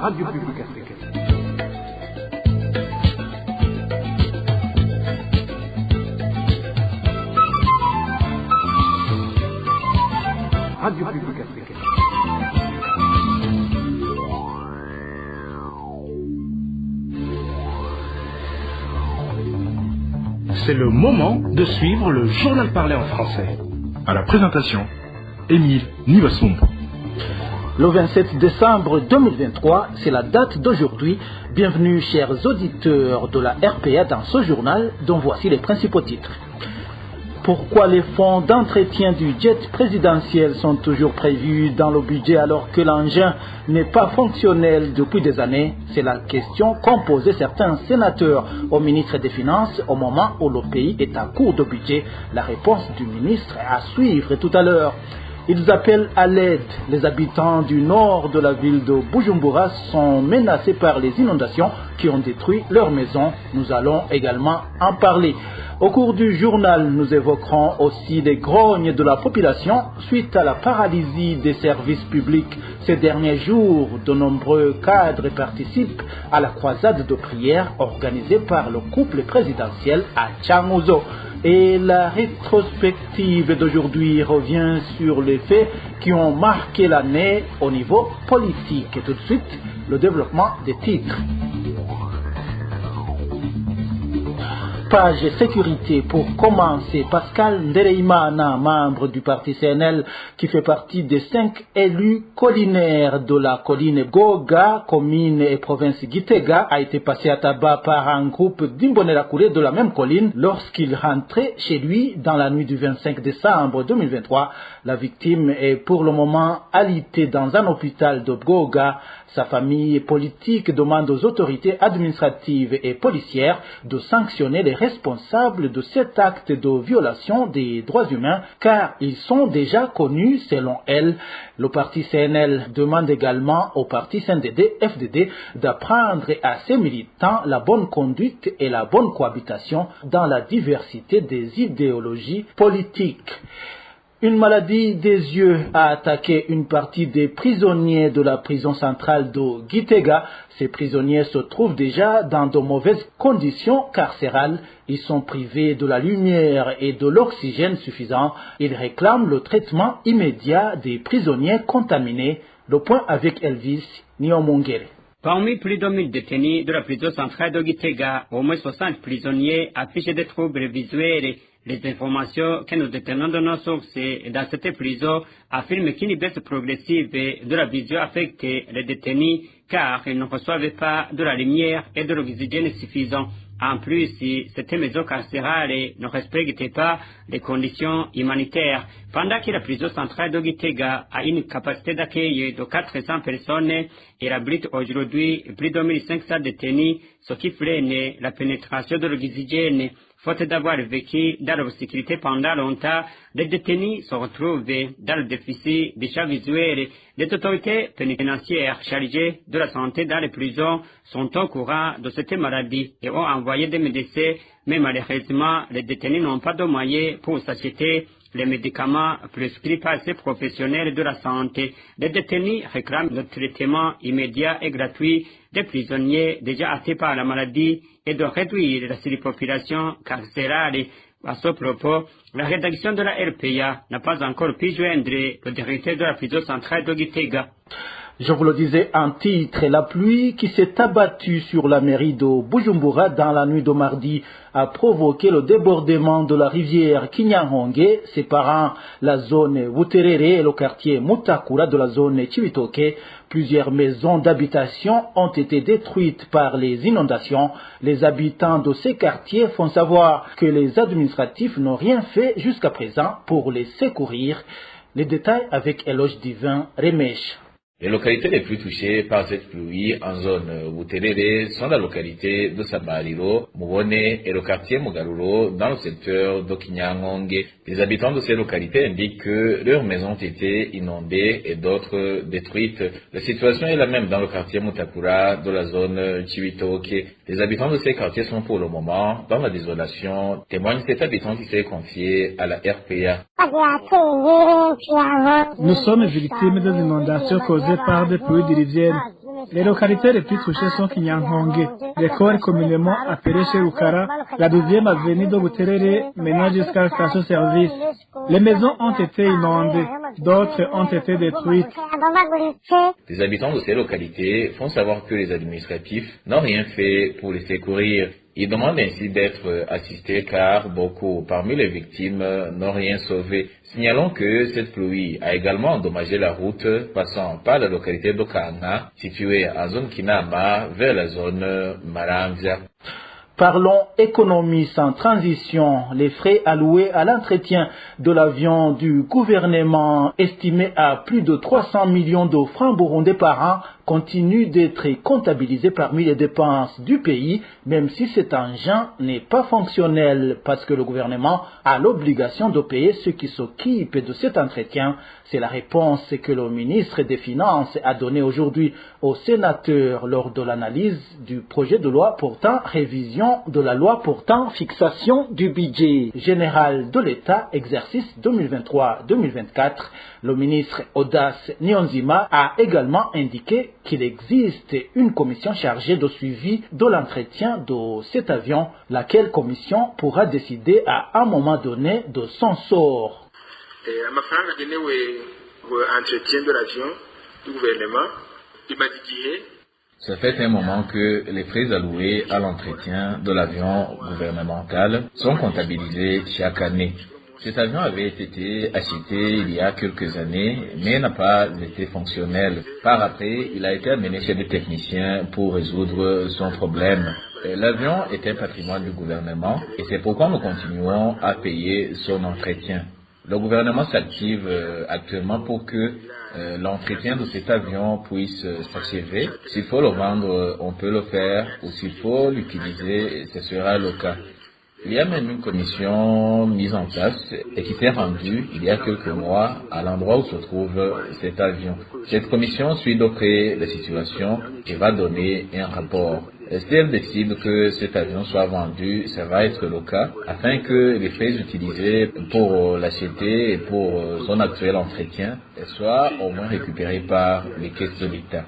Radio Publique Africaine. Radio Publique Africaine. C'est le moment de suivre le journal parlé en français. À la présentation, Émile Nivasumbo. Le 27 décembre 2023, c'est la date d'aujourd'hui. Bienvenue chers auditeurs de la RPA dans ce journal dont voici les principaux titres. Pourquoi les fonds d'entretien du jet présidentiel sont toujours prévus dans le budget alors que l'engin n'est pas fonctionnel depuis des années? C'est la question qu'ont posé certains sénateurs au ministre des Finances au moment où le pays est à court de budget. La réponse du ministre à suivre tout à l'heure. Ils appellent à l'aide. Les habitants du nord de la ville de Bujumbura sont menacés par les inondations qui ont détruit leurs maisons. Nous allons également en parler. Au cours du journal, nous évoquerons aussi les grognes de la population suite à la paralysie des services publics. Ces derniers jours, de nombreux cadres participent à la croisade de prière organisée par le couple présidentiel à Changuzo. Et la rétrospective d'aujourd'hui revient sur les faits qui ont marqué l'année au niveau politique. Et tout de suite, le développement des titres. Page sécurité pour commencer. Pascal Ndereimana, membre du parti CNL qui fait partie des 5 élus collinaires de la colline Goga, commune et province Gitega, a été passé à tabac par un groupe d'Imbonerakure de la même colline lorsqu'il rentrait chez lui dans la nuit du 25 décembre 2023. La victime est pour le moment alitée dans un hôpital de Goga. Sa famille politique demande aux autorités administratives et policières de sanctionner les responsables de cet acte de violation des droits humains car ils sont déjà connus selon elle. Le parti CNL demande également au parti CNDD-FDD d'apprendre à ses militants la bonne conduite et la bonne cohabitation dans la diversité des idéologies politiques. Une maladie des yeux a attaqué une partie des prisonniers de la prison centrale de Gitega. Ces prisonniers se trouvent déjà dans de mauvaises conditions carcérales. Ils sont privés de la lumière et de l'oxygène suffisant. Ils réclament le traitement immédiat des prisonniers contaminés. Le point avec Elvis Niomongere. Parmi plus de 1000 détenus de la prison centrale de Gitega, au moins 60 prisonniers affichent des troubles visuels. Les informations que nous détenons de nos sources dans cette prison affirment qu'une baisse progressive de la vision affecte les détenus car ils ne reçoivent pas de la lumière et de l'oxygène suffisant. En plus, cette maison carcérale ne respecte pas les conditions humanitaires. Pendant que la prison centrale de Gitega a une capacité d'accueil de 400 personnes, elle abrite aujourd'hui plus de 1500 détenus, ce qui freine la pénétration de l'oxygène. Faute d'avoir vécu dans l'obscurité pendant longtemps, les détenus se retrouvent dans le déficit des champs visuels. Les autorités pénitentiaires chargées de la santé dans les prisons sont au courant de cette maladie et ont envoyé des médecins, mais malheureusement, les détenus n'ont pas de moyens pour s'acheter les médicaments prescrits par ces professionnels de la santé. Les détenus réclament le traitement immédiat et gratuit des prisonniers déjà atteints par la maladie et de réduire la surpopulation carcérale. À ce propos, la rédaction de la RPA n'a pas encore pu joindre le directeur de la prison centrale de Gitega. Je vous le disais en titre, la pluie qui s'est abattue sur la mairie de Bujumbura dans la nuit de mardi a provoqué le débordement de la rivière Kinyanhonge séparant la zone Wuterere et le quartier Mutakura de la zone Chibitoke. Plusieurs maisons d'habitation ont été détruites par les inondations. Les habitants de ces quartiers font savoir que les administratifs n'ont rien fait jusqu'à présent pour les secourir. Les détails avec Eloge Divin Remesh. Les localités les plus touchées par cette pluie en zone Buterere sont la localité de Samariro, Mubone et le quartier Mugaruro dans le secteur de Kinyanhonge. Les habitants de ces localités indiquent que leurs maisons ont été inondées et d'autres détruites. La situation est la même dans le quartier Mutakura de la zone Chibitoke. Les habitants de ces quartiers sont pour le moment dans la désolation, témoigne cet habitant qui s'est confié à la RPA. Nous sommes victimes des inondations causées par des pluies diluviennes. Les localités les plus touchées sont Kinyankonge, l'école communément appelée chez Rukara, la 12e avenue de Buterere, menant jusqu'à la station-service. Les maisons ont été inondées, d'autres ont été détruites. Les habitants de ces localités font savoir que les administratifs n'ont rien fait pour les secourir. Ils demandent ainsi d'être assistés car beaucoup parmi les victimes n'ont rien sauvé. Signalons que cette pluie a également endommagé la route passant par la localité d'Okanga, située en zone Kinama vers la zone Maramvia. Parlons économie sans transition. Les frais alloués à l'entretien de l'avion du gouvernement, estimés à plus de 300 millions de francs burundais par an, continuent d'être comptabilisés parmi les dépenses du pays, même si cet engin n'est pas fonctionnel, parce que le gouvernement a l'obligation de payer ceux qui s'occupent de cet entretien. C'est la réponse que le ministre des Finances a donnée aujourd'hui aux sénateurs lors de l'analyse du projet de loi portant révision de la loi portant fixation du budget général de l'État, exercice 2023-2024. Le ministre Audace Niyonzima a également indiqué qu'il existe une commission chargée de suivi de l'entretien de cet avion, laquelle commission pourra décider à un moment donné de son sort. Amafaranga agenewe entretien de l'avion du gouvernement imaze igihe. Ça fait un moment que les frais alloués à l'entretien de l'avion gouvernemental sont comptabilisés chaque année. Cet avion avait été acheté il y a quelques années, mais n'a pas été fonctionnel. Par après, il a été amené chez des techniciens pour résoudre son problème. L'avion est un patrimoine du gouvernement et c'est pourquoi nous continuons à payer son entretien. Le gouvernement s'active actuellement pour que l'entretien de cet avion puisse s'achever. S'il faut le vendre, on peut le faire, ou s'il faut l'utiliser, ce sera le cas. Il y a même une commission mise en place et qui s'est rendue il y a quelques mois à l'endroit où se trouve cet avion. Cette commission suit de près la situation et va donner un rapport. Si elle décide que cet avion soit vendu, ça va être le cas, afin que les frais utilisés pour l'acheter et pour son actuel entretien soient au moins récupérés par les caisses de l'État.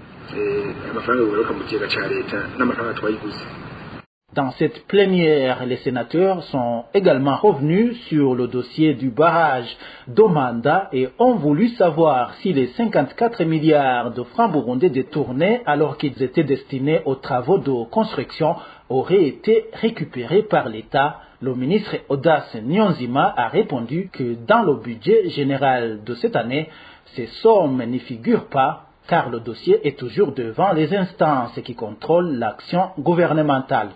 Dans cette plénière, les sénateurs sont également revenus sur le dossier du barrage d'Omanda et ont voulu savoir si les 54 milliards de francs burundais détournés alors qu'ils étaient destinés aux travaux de construction auraient été récupérés par l'État. Le ministre Audace Niyonzima a répondu que dans le budget général de cette année, ces sommes n'y figurent pas car le dossier est toujours devant les instances qui contrôlent l'action gouvernementale.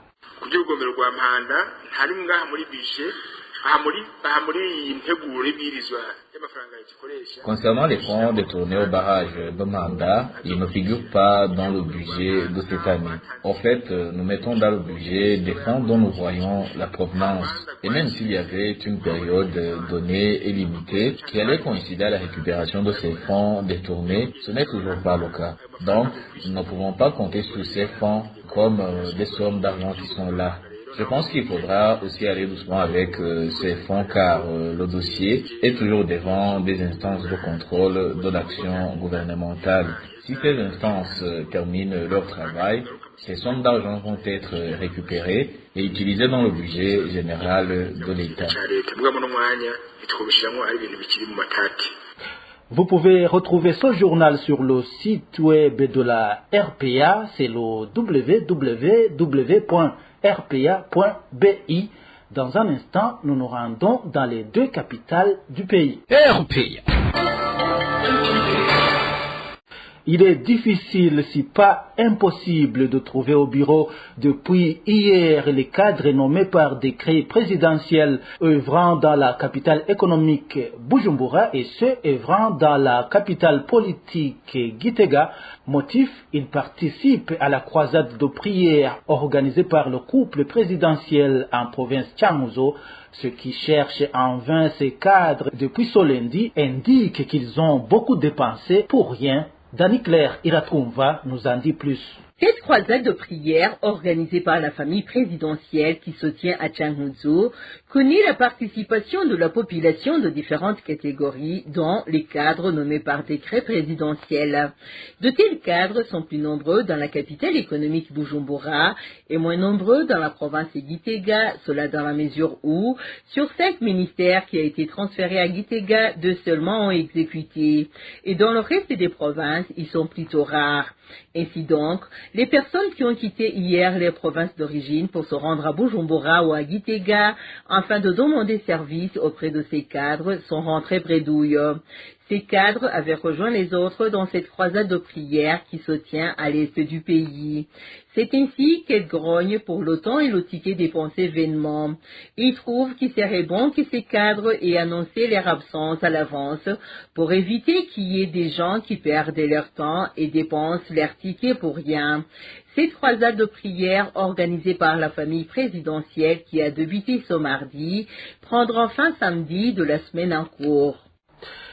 Concernant les fonds détournés au barrage de Manda, ils ne figurent pas dans le budget de cette année. En fait, nous mettons dans le budget des fonds dont nous voyons la provenance. Et même s'il y avait une période donnée et limitée qui allait coïncider à la récupération de ces fonds détournés, ce n'est toujours pas le cas. Donc, nous ne pouvons pas compter sur ces fonds comme des sommes d'argent qui sont là. Je pense qu'il faudra aussi aller doucement avec ces fonds car le dossier est toujours devant des instances de contrôle de l'action gouvernementale. Si ces instances terminent leur travail, ces sommes d'argent vont être récupérées et utilisées dans le budget général de l'État. Vous pouvez retrouver ce journal sur le site web de la RPA, c'est le www.rpa.bi. Dans un instant, nous nous rendons dans les deux capitales du pays. RPA. Il est difficile, si pas impossible, de trouver au bureau depuis hier les cadres nommés par décret présidentiel œuvrant dans la capitale économique Bujumbura et ceux œuvrant dans la capitale politique Gitega. Motif, ils participent à la croisade de prière organisée par le couple présidentiel en province Changuzo. Ceux qui cherchent en vain ces cadres depuis ce lundi indiquent qu'ils ont beaucoup dépensé pour rien. Dani Claire Iratumva nous en dit plus. Cette croisade de prière organisée par la famille présidentielle qui se tient à Changuzo connaît la participation de la population de différentes catégories, dont les cadres nommés par décret présidentiel. De tels cadres sont plus nombreux dans la capitale économique Bujumbura et moins nombreux dans la province de Gitega, cela dans la mesure où, sur 5 ministères qui a été transférés à Gitega, 2 seulement ont exécuté. Et dans le reste des provinces, ils sont plutôt rares. Ainsi donc, les personnes qui ont quitté hier les provinces d'origine pour se rendre à Bujumbura ou à Gitega afin de demander service auprès de ces cadres sont rentrés bredouille. Ces cadres avaient rejoint les autres dans cette croisade de prière qui se tient à l'est du pays. C'est ainsi qu'elles grognent pour le temps et le ticket dépensé vainement. Ils trouvent qu'il serait bon que ces cadres aient annoncé leur absence à l'avance pour éviter qu'il y ait des gens qui perdent leur temps et dépensent leur ticket pour rien. Cette croisade de prière organisée par la famille présidentielle qui a débuté ce mardi prendra fin samedi de la semaine en cours.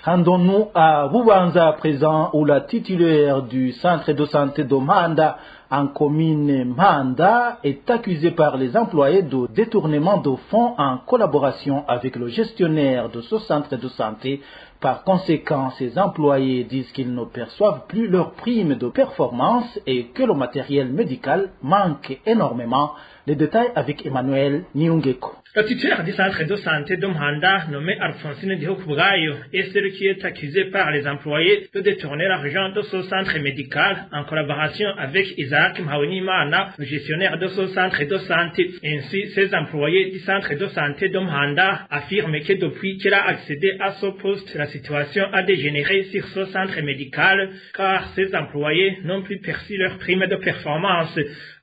Rendons-nous à Bubanza à présent, où la titulaire du centre de santé de Manda, en commune Manda, est accusée par les employés de détournement de fonds en collaboration avec le gestionnaire de ce centre de santé. Par conséquent, ces employés disent qu'ils ne perçoivent plus leurs primes de performance et que le matériel médical manque énormément. Les détails avec Emmanuel Niungeko. Le titulaire du centre de santé de Mhanda, nommé Alphonsine Dihokubwayo, est celui qui est accusé par les employés de détourner l'argent de ce centre médical en collaboration avec Isaac Mhawenimana, le gestionnaire de ce centre de santé. Ainsi, ces employés du centre de santé de Mhanda affirment que depuis qu'il a accédé à ce poste, la situation a dégénéré sur ce centre médical, car ces employés n'ont plus perçu leur prime de performance.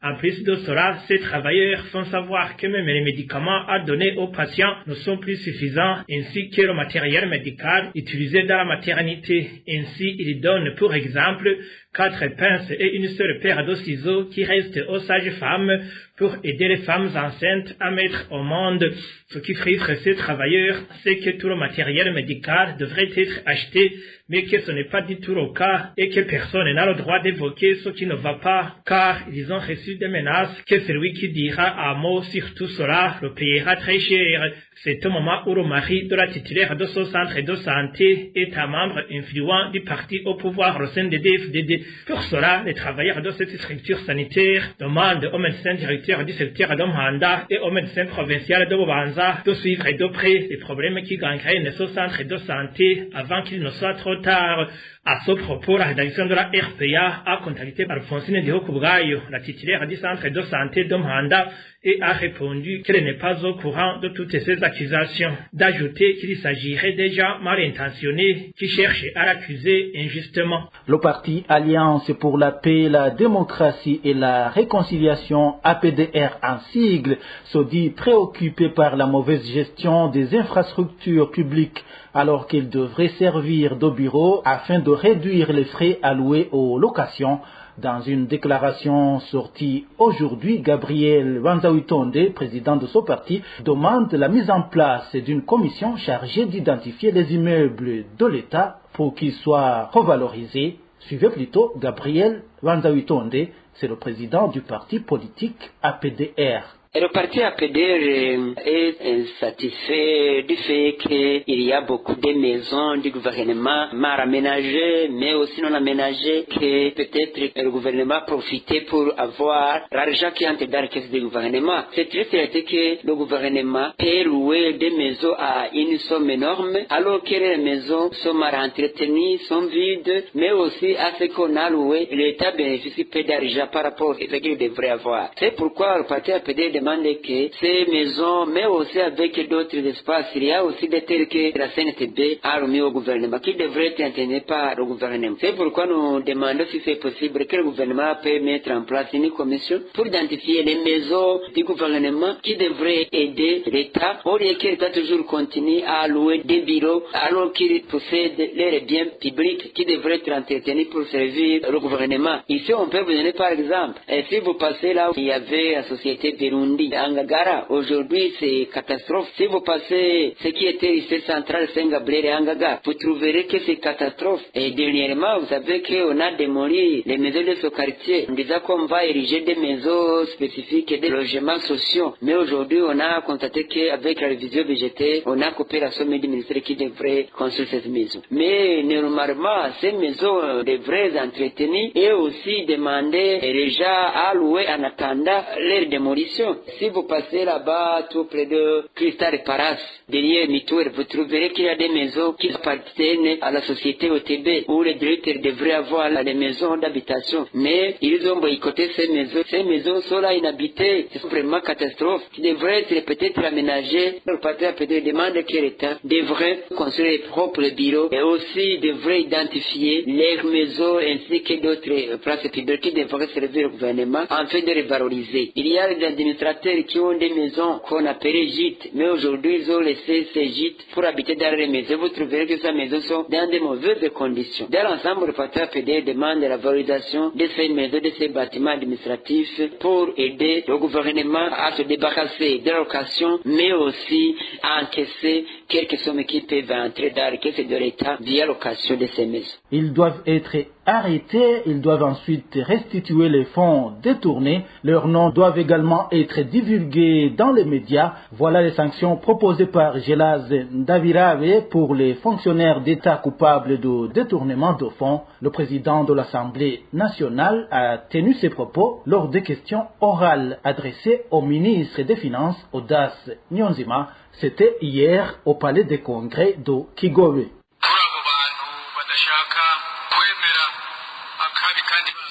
En plus de cela, ces travailleurs font savoir que même les médicaments à donner aux patients ne sont plus suffisants, ainsi que le matériel médical utilisé dans la maternité. Ainsi, ils donnent pour exemple 4 pinces et une seule paire de ciseaux qui restent aux sages-femmes pour aider les femmes enceintes à mettre au monde. Ce qui frustre ces travailleurs, c'est que tout le matériel médical devrait être acheté, mais que ce n'est pas du tout le cas et que personne n'a le droit d'évoquer ce qui ne va pas, car ils ont reçu des menaces que celui qui dira un mot sur tout cela le payera très cher. C'est au moment où le mari de la titulaire de ce centre de santé est un membre influent du parti au pouvoir au sein des DFDD. Pour cela, les travailleurs de cette structure sanitaire demandent au médecin directeur du secteur de Mhanda et au médecin provincial de Bubanza de suivre de près les problèmes qui gangrènent ce centre de santé avant qu'il ne soit trop tard. À ce propos, la rédaction de la RPA a contacté Alphonsine Dihokubwayo, la titulaire du centre de santé de Mhanda, et a répondu qu'elle n'est pas au courant de toutes ces accusations. D'ajouter qu'il s'agirait des gens mal intentionnés qui cherchent à l'accuser injustement. Le parti Alliance pour la paix, la démocratie et la réconciliation, APDR en sigle, se dit préoccupé par la mauvaise gestion des infrastructures publiques, alors qu'il devrait servir de bureau afin de réduire les frais alloués aux locations. Dans une déclaration sortie aujourd'hui, Gabriel Wanzawitonde, président de ce parti, demande la mise en place d'une commission chargée d'identifier les immeubles de l'État pour qu'ils soient revalorisés. Suivez plutôt Gabriel Wanzawitonde, c'est le président du parti politique APDR. Et le parti APDR est insatisfait du fait qu'il y a beaucoup de maisons du gouvernement mal aménagées, mais aussi non aménagées, que peut-être le gouvernement profitait pour avoir l'argent qui entre dans la caisse du gouvernement. C'est triste que le gouvernement peut louer des maisons à une somme énorme, alors que les maisons sont mal entretenues, sont vides, mais aussi à ce qu'on a loué, l'État bénéficie peu d'argent par rapport à ce qu'il devrait avoir. C'est pourquoi le parti APDR demande que ces maisons, mais aussi avec d'autres espaces, il y a aussi des tels que la CNTB a remis au gouvernement, qui devraient être entendus par le gouvernement. C'est pourquoi nous demandons si c'est possible que le gouvernement peut mettre en place une commission pour identifier les maisons du gouvernement qui devraient aider l'État, au lieu que l'État toujours continue à louer des bureaux alors qu'il possède les biens publics qui devraient être entretenus pour servir le gouvernement. Ici, on peut vous donner par exemple, et si vous passez là où il y avait la société Biruni, Burundi, Angagara, aujourd'hui c'est catastrophe. Si vous passez ce qui était lycée central Saint-Gabriel et Angaga, vous trouverez que c'est catastrophe. Et dernièrement, vous savez qu'on a démoli les maisons de ce quartier. On disait qu'on va ériger des maisons spécifiques et des logements sociaux. Mais aujourd'hui, on a constaté qu'avec la révision budgétaire, on a coupé la somme du ministère qui devrait construire ces maisons. Mais normalement, ces maisons devraient entretenir et aussi demander déjà à louer en attendant leur démolition. Si vous passez là-bas, tout près de Cristal Paras, derrière Mitouer, vous trouverez qu'il y a des maisons qui appartiennent à la société OTB, où les directeurs devraient avoir les maisons d'habitation. Mais ils ont boycotté ces maisons. Ces maisons sont là inhabitées. C'est vraiment catastrophe. Qui devrait être peut-être aménagées. Le parti APD demande que l'État devrait construire les propres bureaux et aussi devrait identifier leurs maisons ainsi que d'autres places publiques qui devraient servir au gouvernement en fait de les valoriser. Il y a des administrateurs qui ont des maisons qu'on appelait gîtes, mais aujourd'hui ils ont laissé ces gîtes pour habiter dans les maisons. Vous trouverez que ces maisons sont dans de mauvaises conditions. Dans l'ensemble, le parti APD demande la valorisation de ces maisons, de ces bâtiments administratifs pour aider le gouvernement à se débarrasser des locations, mais aussi à encaisser quelques sommes qui peuvent entrer dans la caisse de l'État via location de ces maisons. Ils doivent être arrêtés, ils doivent ensuite restituer les fonds détournés. Leurs noms doivent également être divulgués dans les médias. Voilà les sanctions proposées par Gelaz Ndabirabe pour les fonctionnaires d'État coupables de détournement de fonds. Le président de l'Assemblée nationale a tenu ses propos lors des questions orales adressées au ministre des Finances, Audace Nyonzima. C'était hier au Palais des Congrès de Kigobe.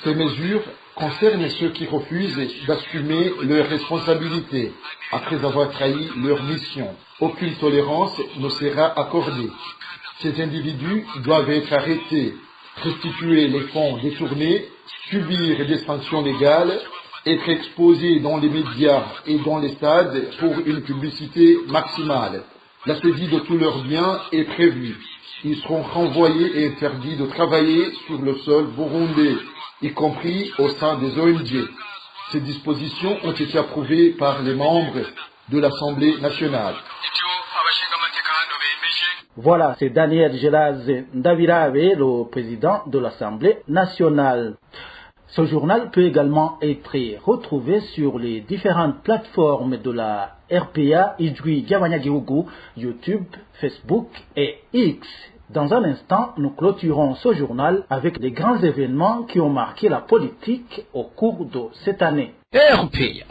Ces mesures concernent ceux qui refusent d'assumer leurs responsabilités après avoir trahi leur mission. Aucune tolérance ne sera accordée. Ces individus doivent être arrêtés, restituer les fonds détournés, subir des sanctions légales, être exposés dans les médias et dans les stades pour une publicité maximale. La saisie de tous leurs biens est prévue. Ils seront renvoyés et interdits de travailler sur le sol burundais, y compris au sein des ONG. Ces dispositions ont été approuvées par les membres de l'Assemblée nationale. Voilà, c'est Daniel Gelaz Ndabirabe, le président de l'Assemblée nationale. Ce journal peut également être retrouvé sur les différentes plateformes de la RPA, Ijwi Gabanyagihugu, YouTube, Facebook et X. Dans un instant, nous clôturons ce journal avec les grands événements qui ont marqué la politique au cours de cette année. RPA.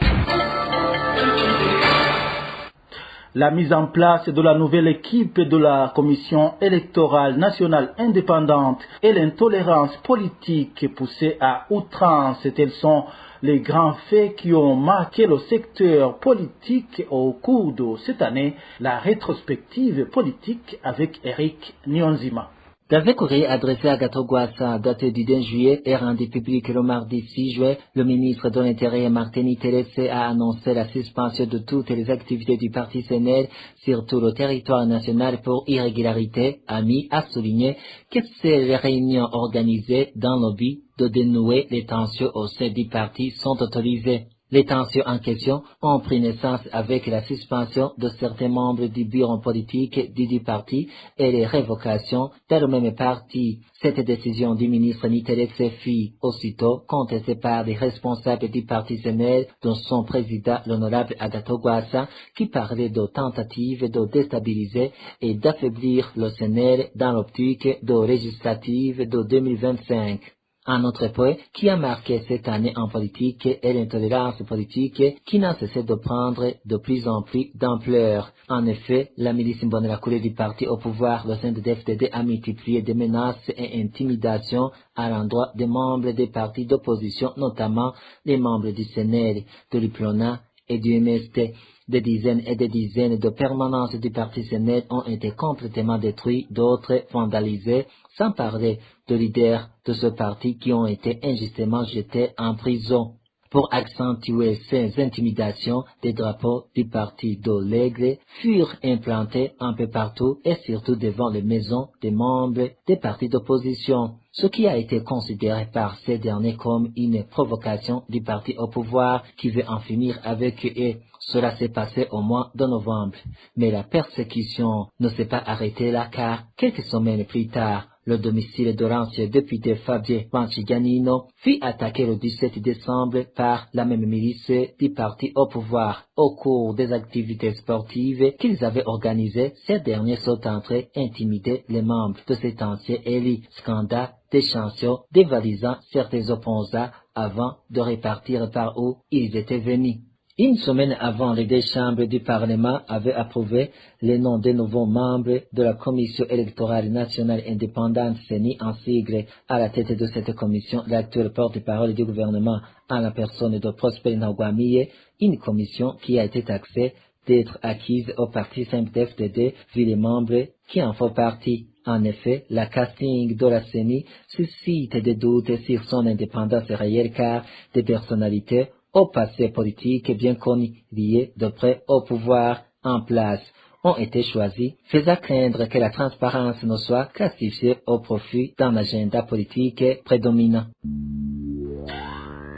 La mise en place de la nouvelle équipe de la Commission électorale nationale indépendante et l'intolérance politique poussée à outrance, tels sont les grands faits qui ont marqué le secteur politique au cours de cette année. La rétrospective politique avec Eric Nyonzima. Dans un courrier adressé à Gatogwassa, daté du 2 juillet et rendu public le mardi 6 juillet, le ministre de l'Intérieur Martini Terese a annoncé la suspension de toutes les activités du parti CNL sur tout le territoire national pour irrégularité, a mis à souligner que ces réunions organisées dans le but de dénouer les tensions au sein du parti sont autorisées. Les tensions en question ont pris naissance avec la suspension de certains membres du bureau politique du parti et les révocations dans le même parti. Cette décision du ministre Niterese fut aussitôt contestée par les responsables du parti CNL, dont son président, l'honorable Agathon Rwasa, qui parlait de tentatives de déstabiliser et d'affaiblir le CNL dans l'optique de législative de 2025. Un autre point qui a marqué cette année en politique est l'intolérance politique qui n'a cessé de prendre de plus en plus d'ampleur. En effet, la milice Imbonerakure du parti au pouvoir, le sein de FDD, a multiplié des menaces et intimidations à l'endroit des membres des partis d'opposition, notamment les membres du CNL, de l'UPLONA et du MST. Des dizaines et des dizaines de permanences du parti CNL ont été complètement détruites, d'autres vandalisées, sans parler de leaders de ce parti qui ont été injustement jetés en prison. Pour accentuer ces intimidations, des drapeaux du parti d'Olegre furent implantés un peu partout et surtout devant les maisons des membres des partis d'opposition, ce qui a été considéré par ces derniers comme une provocation du parti au pouvoir qui veut en finir avec eux. Cela s'est passé au mois de novembre. Mais la persécution ne s'est pas arrêtée là car, quelques semaines plus tard, le domicile de l'ancien député Fabio Panciganino fut attaqué le 17 décembre par la même milice du parti au pouvoir. Au cours des activités sportives qu'ils avaient organisées, ces derniers sont entrés intimider les membres de cet ancien élu. Scandale, des chansons dévalisant certains opposants avant de repartir par où ils étaient venus. Une semaine avant, les deux chambres du Parlement avaient approuvé les noms des nouveaux membres de la Commission électorale nationale indépendante CENI en sigle. À la tête de cette commission, l'actuel porte-parole du gouvernement en la personne de Prosper Ntagwamiye, une commission qui a été taxée d'être acquise au parti CNDD-FDD vu les membres qui en font partie. En effet, la casting de la CENI suscite des doutes sur son indépendance réelle car des personnalités au passé politique bien connu, lié de près au pouvoir en place, ont été choisis, faisant craindre que la transparence ne soit classifiée au profit d'un agenda politique prédominant.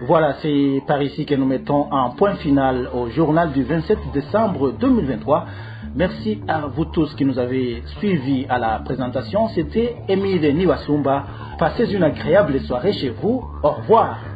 Voilà, c'est par ici que nous mettons un point final au journal du 27 décembre 2023. Merci à vous tous qui nous avez suivis à la présentation. C'était Émile Niwasumba. Passez une agréable soirée chez vous. Au revoir.